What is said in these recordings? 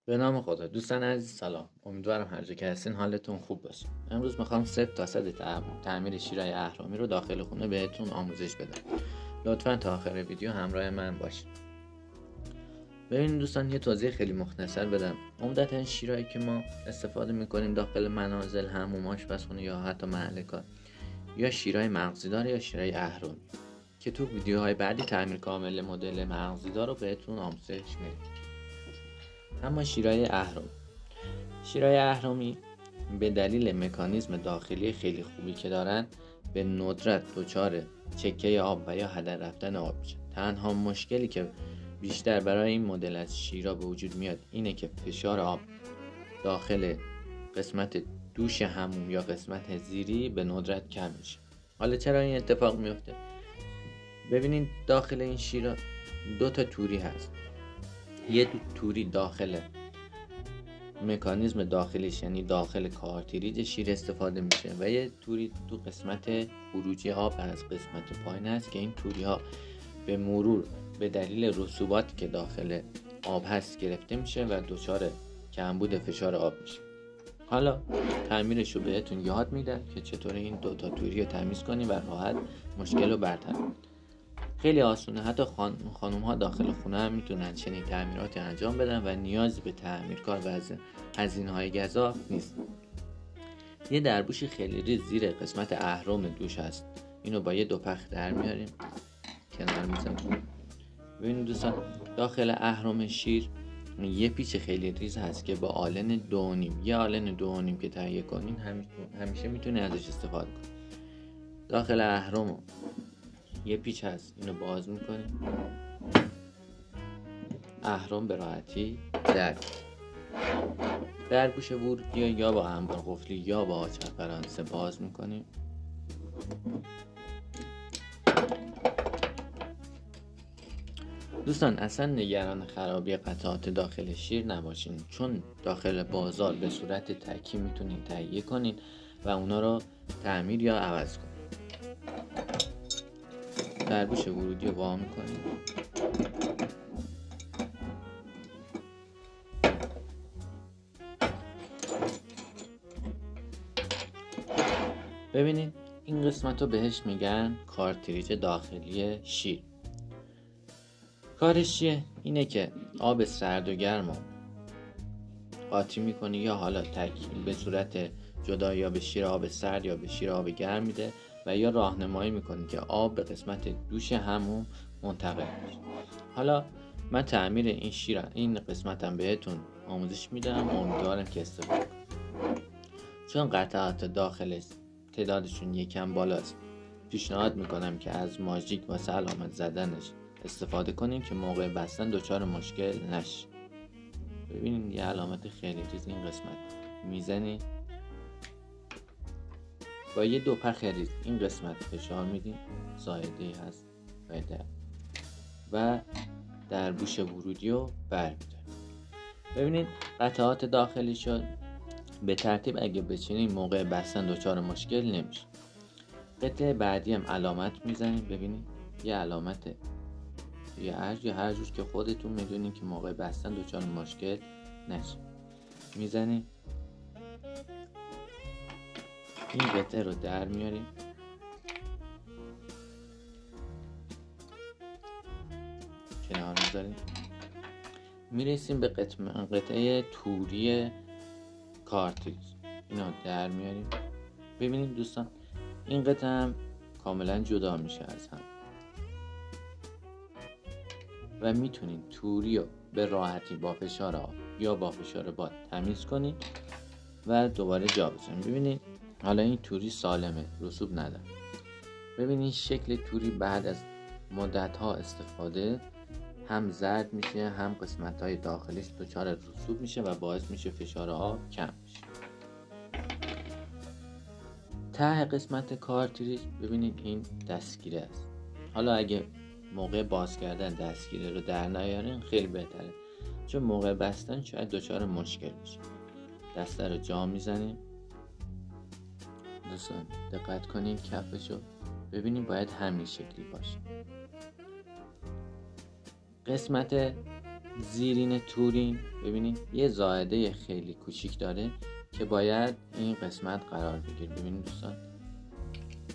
به نام خدا. دوستان عزیز سلام، امیدوارم هر جا که هستین حالتون خوب باشه. امروز میخوام 3 تا تعمیر شیرای اهرامی رو داخل خونه بهتون آموزش بدم. لطفا تا آخر ویدیو همراه من باشید. ببینید دوستان، یه توضیح خیلی مختصر بدم. عمدتا شیرایی که ما استفاده میکنیم داخل منازل، حموم، آشپزخونه یا حتی محل کار، یا شیرای مغزیدار یا شیرای اهرامی که تو ویدیوهای بعدی تعمیر کامل مدل مغزیدار رو بهتون آموزش میدم. اما شیرای اهرامی به دلیل مکانیزم داخلی خیلی خوبی که دارن به ندرت دچار چکه آب و یا هدر رفتن آب میشه. تنها مشکلی که بیشتر برای این مدل از شیرا به وجود میاد اینه که فشار آب داخل قسمت دوش حموم یا قسمت زیری به ندرت کم میشه. حالا چرا این اتفاق میفته؟ ببینید داخل این شیرا 2 تا توری هست. یه توری داخل مکانیزم داخلیش، یعنی داخل کارتریج شیر استفاده میشه، و یه توری تو قسمت خروجی آب از قسمت پایین هست که این توری ها به مرور به دلیل رسوباتی که داخل آب هست گرفته میشه و دچار کمبود فشار آب میشه. حالا تعمیرش رو بهتون یاد میدم که چطور این 2 تا توری رو تمیز کنیم و راحت مشکل رو برطرف کنیم. خیلی آسونه، حتی خانوم ها داخل خونه هم میتونن چنین تعمیراتی انجام بدن و نیازی به تعمیرکار و هزینه های گزاف نیست. یه دربوش خیلی ریز زیر قسمت اهرم دوش هست، اینو با یه دوپخ در میاریم کنار میذاریم. ببینید دوستان، داخل اهرم شیر یه پیچ خیلی ریز هست که با آلن 2.5، یه آلن 2.5 که تهیه کنین همیشه میتونی ازش استفاده کنی. داخل اهرم یه پیچ هست، اینو باز میکنیم، اهرم به راحتی دربوش ورودی یا با انبار قفلی یا با آچار فرانسه باز میکنیم. دوستان اصلا نگران خرابی قطعات داخل شیر نباشین، چون داخل بازار به صورت تکی میتونین تهیه کنین و اونا رو تعمیر یا عوض کنین. دربوش ورودی رو وا میکنیم، ببینید این قسمت رو بهش میگن کارتریج داخلی شیر. کارش چیه؟ اینه که آب سرد و گرم رو قاطی میکنه، یا حالا به صورت جدا یا به شیر آب سرد یا به شیر آب گرم میده، و یا راهنمایی میکنه که آب به قسمت دوش حموم منتقل بشه. حالا من تعمیر این قسمتم بهتون آموزش میدم، امیدوارم که استفاده کنید. چون قطعات داخلش تعدادشون یکم بالاست، پیشنهاد میکنم که از ماژیک واسه علامت زدنش استفاده کنیم که موقع بستن دچار مشکل نشه. ببینید یه علامت خیلی ریز این قسمت میزنی، با یه دوپخ ریز این قسمت فشار میدیم، زایده هست و دربوش ورودی رو برمی‌داریم. ببینید قطعات داخلی شد به ترتیب اگه بچینیم موقع بستن دچار مشکل نمیشه. قطعه بعدی هم علامت میزنیم، ببینید یه علامت یه ارج یا هر جور که خودتون میدونین که موقع بستن دچار مشکل نشه میزنیم. این قطعه رو در میاریم، کنار میذاریم، میرسیم به قطعه توری کارتریج، اینو در میاریم. ببینید دوستان این قطعه هم کاملا جدا میشه از هم و میتونید توری رو به راحتی با فشار آب یا با فشار باد تمیز کنید و دوباره جا بزنید. ببینید حالا این توری سالمه، رسوب نداره. ببینید شکل توری بعد از مدت ها استفاده هم زرد میشه، هم قسمت های داخلش دچار رسوب میشه و باعث میشه فشار آب کم میشه. ته قسمت کارتریج ببینید این دستگیره است. حالا اگه موقع باز کردن دستگیره رو در نیارین خیلی بهتره، چون موقع بستن شاید دچار مشکل بشه. دسته رو جا میزنیم. دوستان دقت کنین کفشو ببینید باید همین شکلی باشه. قسمت زیرین تورین ببینید یه زائده خیلی کوچیک داره که باید این قسمت قرار بگیره. ببینید دوستان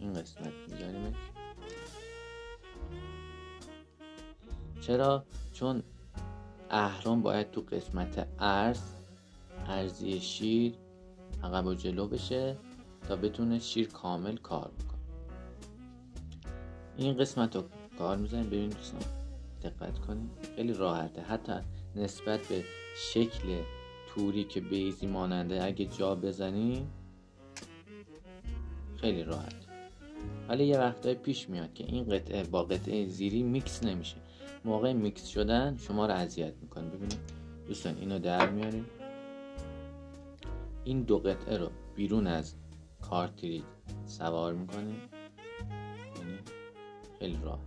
این قسمت میذاریمش. چرا؟ چون اهرم باید تو قسمت ارزی شیر عقب و جلو بشه تا بتونه شیر کامل کار بکنه. این قسمت رو کار میزنیم. ببینید دوستان دقت کنید خیلی راحته، حتی نسبت به شکل توری که بیزی ماننده اگه جا بزنیم خیلی راحت. ولی یه وقتای پیش میاد که این قطعه با قطعه زیری میکس نمیشه. موقع میکس شدن شما رو اذیت میکنه. ببینید دوستان اینو در میاریم، این دو قطعه رو بیرون از کارتریج سوار میکنیم. خیلی راحت.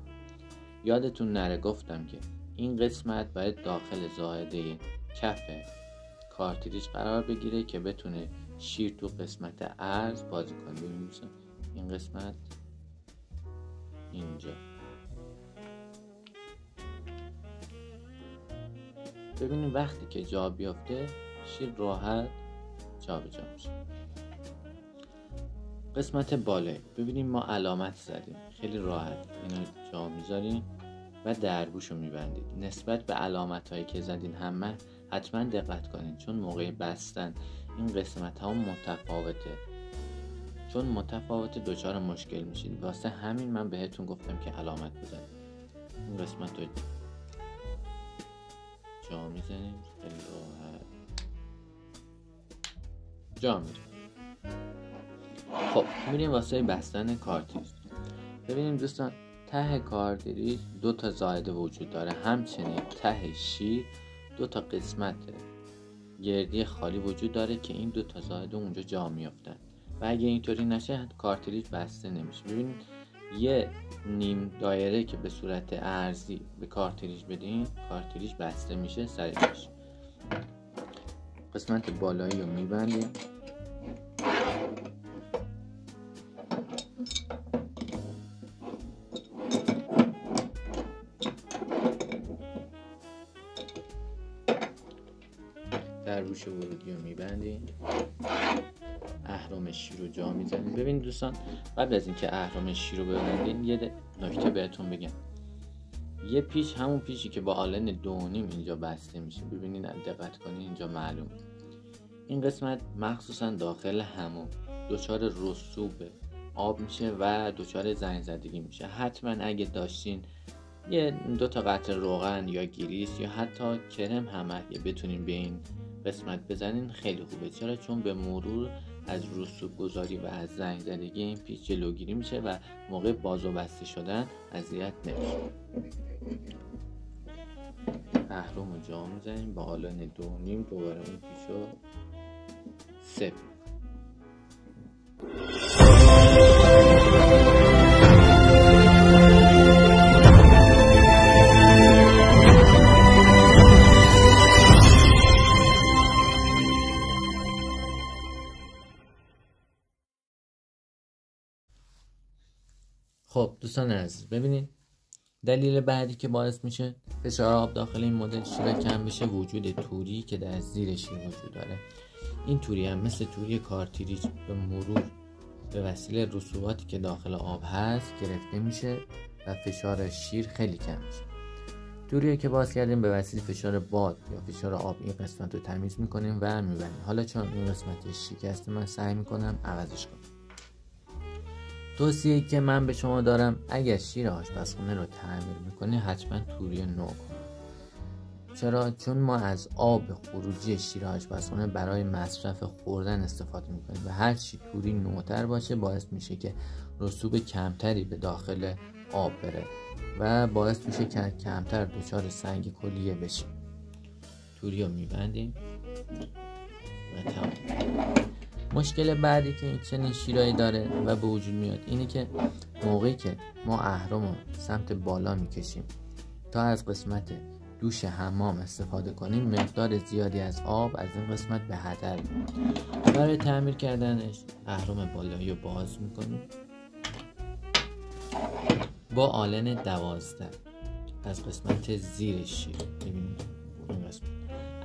یادتون نره گفتم که این قسمت باید داخل زائده کف کارتریج قرار بگیره که بتونه شیر تو قسمت ارز بازی کنه. ببینید این قسمت اینجا، ببینید وقتی که جا بیافته شیر راحت جا به جا میشه. قسمت بالایی ببینید ما علامت زدیم، خیلی راحت اینو جا میذاریم و دربوشو میبندید. نسبت به علامت هایی که زدین همه حتما دقت کنید، چون موقع بستن این قسمت ها متفاوته، چون متفاوته دچار مشکل میشید. واسه همین من بهتون گفتم که علامت بزنید. این قسمت رو جا میزنیم، خیلی راحت جا میزنیم. خب میریم واسه بستن کارتریج. ببینیم دوستان ته کارتریج 2 تا زائده وجود داره، همچنین ته شیر 2 تا قسمت گردی خالی وجود داره که این 2 تا زائده اونجا جا میافتن و اگه اینطوری نشه کارتریج بسته نمیشه. ببینید یه نیم دایره که به صورت ارزی به کارتریج بدین کارتریج بسته میشه سریع میشه. قسمت بالایی رو میبندیم. دربوش ورودی رو میبندیم. اهرم شیر رو جا میزنیم. ببینید دوستان قبل از اینکه اهرم شیر رو ببندین یه نکته بهتون بگم. یه پیچ همون پیچی که با آلن 2.5 اینجا بسته میشه. ببینید دقت کنید اینجا معلوم این قسمت مخصوصا داخل همون دچار رسوب آب میشه و دچار زنگ زدگی میشه. حتما اگه داشتین یه 2 تا قطره روغن یا گریس یا حتی کرم هم اگه بتونین به این قسمت بزنین خیلی خوبه. چرا؟ چون به مرور از رسوب گذاری و از زنگ زدگی این پیچ جلوگیری میشه و موقع باز و بسته شدن اذیت نمیشه. اهرم رو جا میزنیم با آلن 2.5 دوباره اون پیچو سپ. خب دوستان عزیز ببینید دلیل بعدی که باعث میشه فشار آب داخل این مدل شیر کم بشه وجود توری که در زیر شیر وجود داره. این توری هم مثل توری کارتریج به مرور به وسیله رسوباتی که داخل آب هست گرفته میشه و فشار شیر خیلی کم میشه. توری که باز کردیم به وسیله فشار باد یا فشار آب این قسمت رو تمیز میکنیم و میبریم. حالا چون این قسمت شکسته من سعی میکنم عوضش کنم. توصیه‌ای که من به شما دارم اگر شیر آشپزخونه رو تعمیر میکنی حتما توری نو کن. چرا؟ چون ما از آب خروجی شیر آشپزخونه برای مصرف خوردن استفاده میکنیم و هر چی توری نوتر باشه باعث میشه که رسوب کمتری به داخل آب بره و باعث میشه که کمتر دچار سنگ کلیه بشیم. توری رو میبندیم و تمام. مشکل بعدی که این چنین شیرایی داره و به وجود میاد اینه که موقعی که ما اهرم رو سمت بالا میکشیم تا از قسمت دوش حمام استفاده کنیم مقدار زیادی از آب از این قسمت به هدر میره. برای تعمیر کردنش اهرم بالایی رو باز میکنیم با آلن 12 از قسمت زیر شیر. ببینید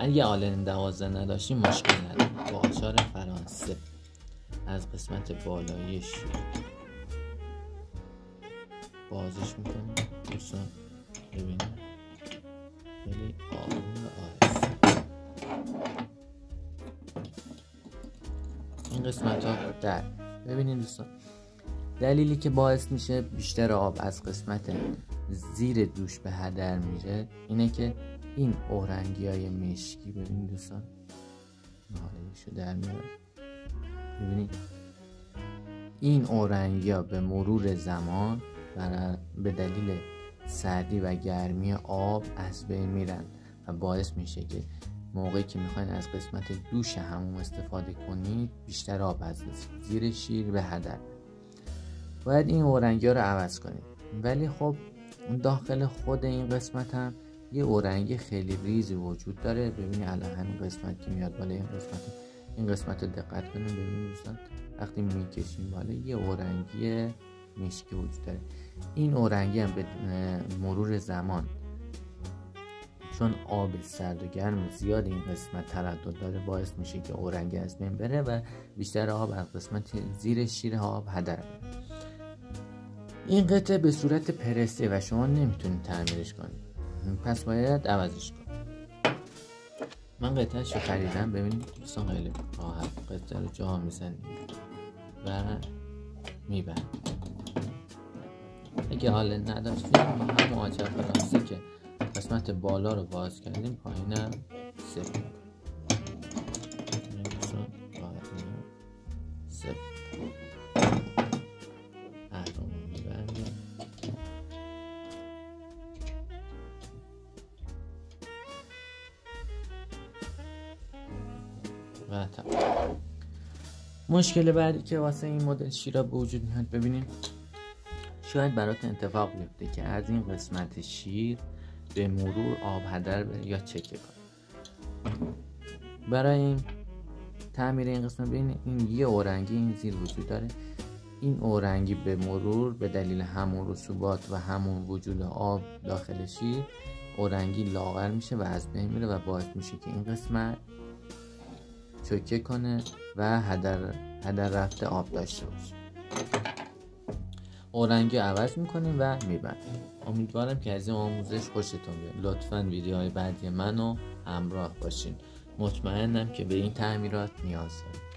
اگه آلن 12 نداشتیم مشکل نداریم. با آچار فرانسه از قسمت بالایی شیر بازش میکنیم دوستان. ببینید خیلی آروم و آهسته این قسمت ها در. ببینید دوستان، دلیلی که باعث میشه بیشتر آب از قسمت زیر دوش به هدر میره اینه که این اورنگی های مشکی، ببینید دوستان نالهشو در میاره، ببینید این اورنگی ها به مرور زمان به دلیل سردی و گرمی آب از بین میرن و باعث میشه که موقعی که میخواین از قسمت دوش حموم استفاده کنید بیشتر آب از زیر شیر به هدر. باید این اورنگی ها رو عوض کنید. ولی خب داخل خود این قسمت هم یه اورنگی خیلی ریزی وجود داره. ببینید الان همین قسمت که میاد بالا این قسمت رو دقت کنید. ببینید دوستان وقتی میکشیم بالا یه اورنگی مشکی وجود داره. این اورنگی هم به مرور زمان چون آب سرد و گرم زیاد این قسمت تردد داره باعث میشه که اورنگی از بین بره و بیشتر آب از قسمت زیر شیر آب هدر بره. این قطعه به صورت پرسه و شما نمیتونید تعمیرش کنید، پس باید عوضش کنید. من قطعهش رو خریدم. ببینید دوستان خیلی راحت قطعه رو جا میزنید و میبندید. اگه حال نداشتیم با هم آچار فرانسه که قسمت بالا رو باز کردیم پایینم سفت اهرامو میبندیم و تمام. مشکل بعدی که واسه این مدل شیرا به وجود میاد، ببینیم شاید برات اتفاق بیفته که از این قسمت شیر به مرور آب هدر بره یا چکه کنه. برای این تعمیر این قسمت ببینید این یه اورنگی این زیر وجود داره. این اورنگی به مرور به دلیل همون رسوبات و همون وجود آب داخل شیر اورنگی لاغر میشه و از بین میره و باعث میشه که این قسمت چکه کنه و هدر رفته آب داشته باشه. اورنگی عوض میکنیم و میبندیم. امیدوارم که از این آموزش خوشتون بیاد. لطفاً ویدیوهای بعدی منو همراه باشین. مطمئنم که به این تعمیرات نیاز دارید.